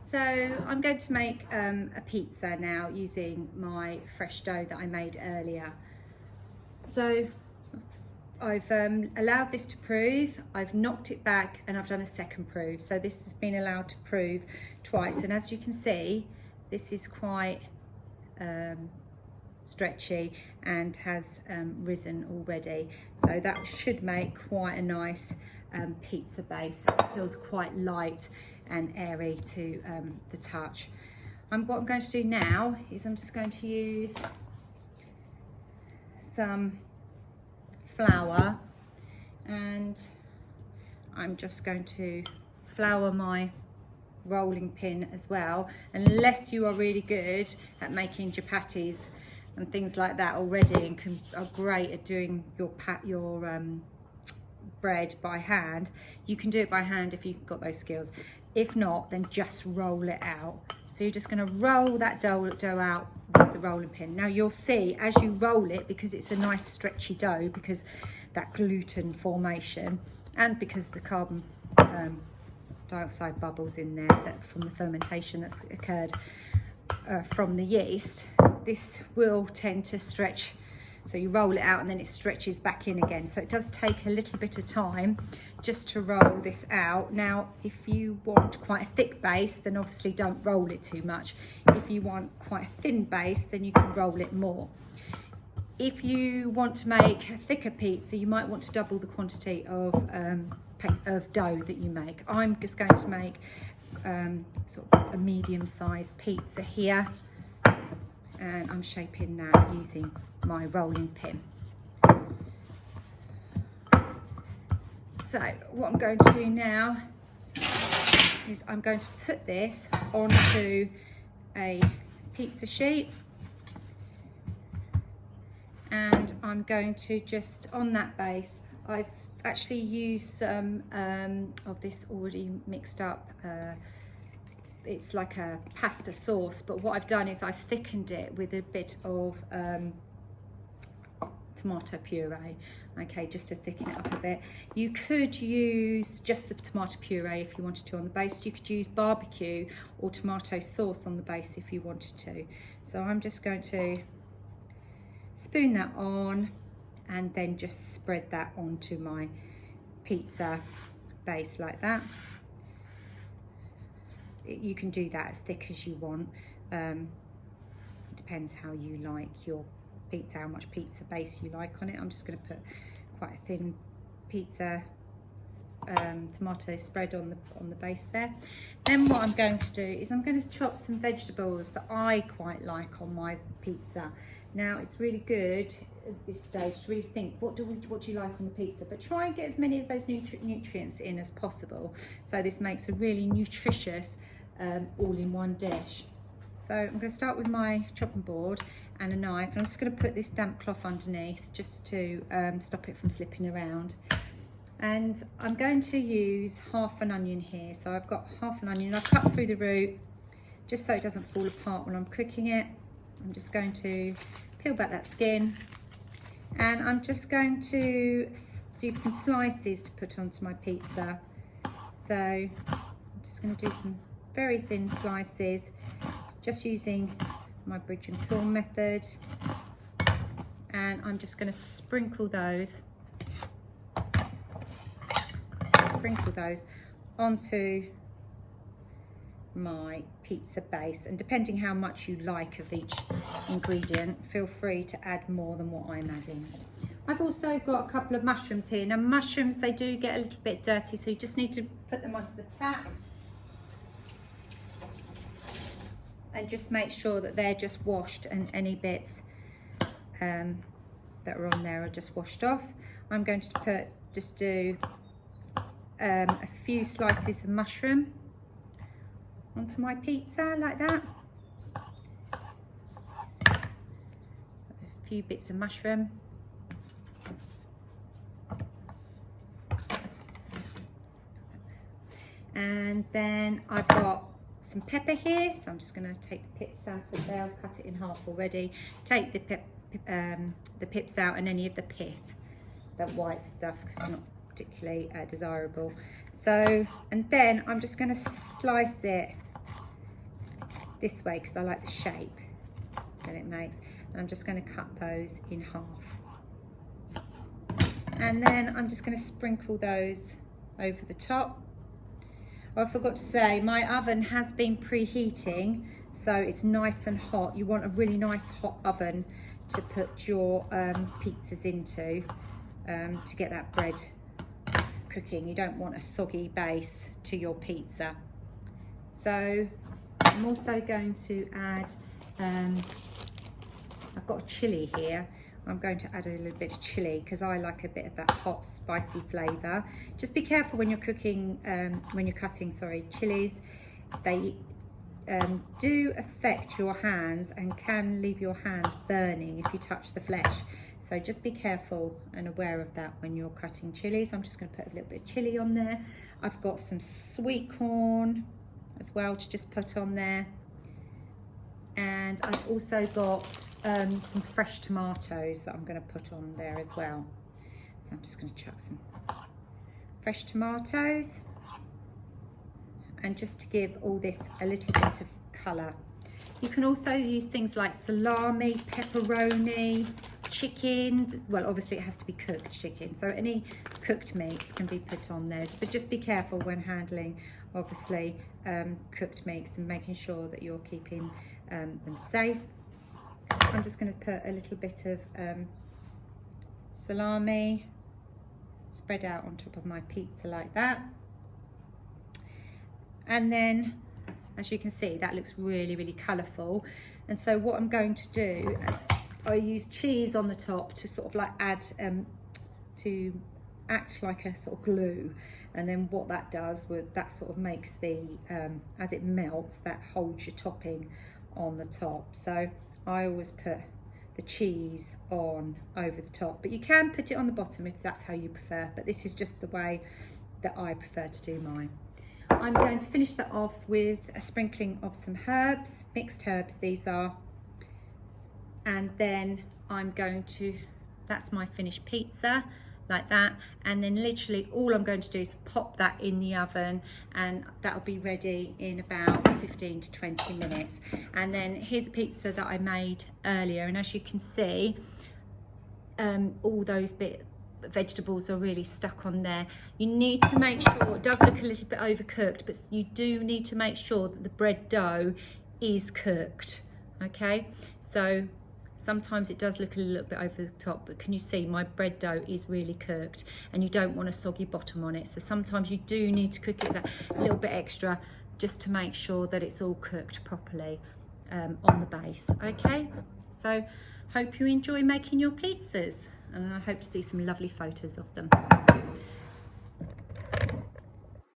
So I'm going to make a pizza now using my fresh dough that I made earlier. So I've allowed this to prove, I've knocked it back, and I've done a second proof. So this has been allowed to prove twice, and as you can see, this is quite stretchy and has risen already. So that should make quite a nice pizza base. It feels quite light and airy to the touch. What I'm going to do now is I'm just going to use some flour, and I'm just going to flour my rolling pin as well. Unless you are really good at making chapatis and things like that already and are great at doing your bread by hand, you can do it by hand if you've got those skills. If not, then just roll it out. So you're just going to roll that dough out with the rolling pin. Now you'll see as you roll it, because it's a nice stretchy dough, because that gluten formation and because the carbon dioxide bubbles in there from the fermentation that's occurred from the yeast, this will tend to stretch. So you roll it out and then it stretches back in again. So it does take a little bit of time just to roll this out. Now, if you want quite a thick base, then obviously don't roll it too much. If you want quite a thin base, then you can roll it more. If you want to make a thicker pizza, you might want to double the quantity of dough that you make. I'm just going to make sort of a medium-sized pizza here, and I'm shaping that using my rolling pin. So what I'm going to do now is I'm going to put this onto a pizza sheet, and I'm going to just, on that base, I've actually used some of this already mixed up. It's like a pasta sauce, but what I've done is I've thickened it with a bit of tomato puree, okay, just to thicken it up a bit. You could use just the tomato puree if you wanted to on the base. You could use barbecue or tomato sauce on the base if you wanted to. So I'm just going to spoon that on and then just spread that onto my pizza base like that. You can do that as thick as you want. It depends how you like your pizza, how much pizza base you like on it. I'm just going to put quite a thin pizza tomato spread on the base there. Then what I'm going to do is I'm going to chop some vegetables that I quite like on my pizza. Now it's really good at this stage to really think, what do you like on the pizza, but try and get as many of those nutrients in as possible, so this makes a really nutritious all-in-one dish. So I'm going to start with my chopping board and a knife, and I'm just going to put this damp cloth underneath just to stop it from slipping around. And I'm going to use half an onion here. So I've got half an onion. I've cut through the root just so it doesn't fall apart when I'm cooking it. I'm just going to peel back that skin, and I'm just going to do some slices to put onto my pizza. So I'm just going to do some very thin slices, just using my bridge and pull method, and I'm just going to sprinkle those onto my pizza base. And depending how much you like of each ingredient, feel free to add more than what I'm adding. I've also got a couple of mushrooms here. Now mushrooms, they do get a little bit dirty, so you just need to put them onto the tap and just make sure that they're just washed and any bits that are on there are just washed off. I'm going to do a few slices of mushroom onto my pizza like that. A few bits of mushroom. And then I've got some pepper here, so I'm just going to take the pips out of there. I've cut it in half already. Take the pips out and any of the pith, that white stuff, because it's not particularly desirable. So, and then I'm just going to slice it this way because I like the shape that it makes. And I'm just going to cut those in half. And then I'm just going to sprinkle those over the top. Oh, I forgot to say, my oven has been preheating, so it's nice and hot. You want a really nice hot oven to put your pizzas into to get that bread cooking. You don't want a soggy base to your pizza. So I'm also going to add, I've got a chilli here. I'm going to add a little bit of chilli because I like a bit of that hot, spicy flavour. Just be careful when you're cooking, when you're cutting, chilies. They do affect your hands and can leave your hands burning if you touch the flesh. So just be careful and aware of that when you're cutting chilies. I'm just going to put a little bit of chilli on there. I've got some sweet corn as well to just put on there. And I've also got some fresh tomatoes that I'm going to put on there as well. So I'm just going to chuck some fresh tomatoes. And just to give all this a little bit of colour. You can also use things like salami, pepperoni, chicken. Well, obviously it has to be cooked chicken. So any cooked meats can be put on there. But just be careful when handling, obviously, cooked meats and making sure that you're keeping them safe. I'm just going to put a little bit of salami spread out on top of my pizza like that. And then, as you can see, that looks really, really colourful. And so what I'm going to do, I use cheese on the top to sort of like add, to act like a sort of glue. And then what that does, that sort of makes the, as it melts, that holds your topping on the top. So I always put the cheese on over the top, but you can put it on the bottom if that's how you prefer. But this is just the way that I prefer to do mine. I'm going to finish that off with a sprinkling of some herbs, mixed herbs these are. And then I'm going to, that's my finished pizza, like that. And then literally all I'm going to do is pop that in the oven and that'll be ready in about 15 to 20 minutes. And then here's a pizza that I made earlier. And as you can see, all those vegetables are really stuck on there. You need to make sure, it does look a little bit overcooked, but you do need to make sure that the bread dough is cooked, okay? So sometimes it does look a little bit over the top, but can you see my bread dough is really cooked and you don't want a soggy bottom on it. So sometimes you do need to cook it that little bit extra just to make sure that it's all cooked properly on the base, okay? So hope you enjoy making your pizzas. And I hope to see some lovely photos of them.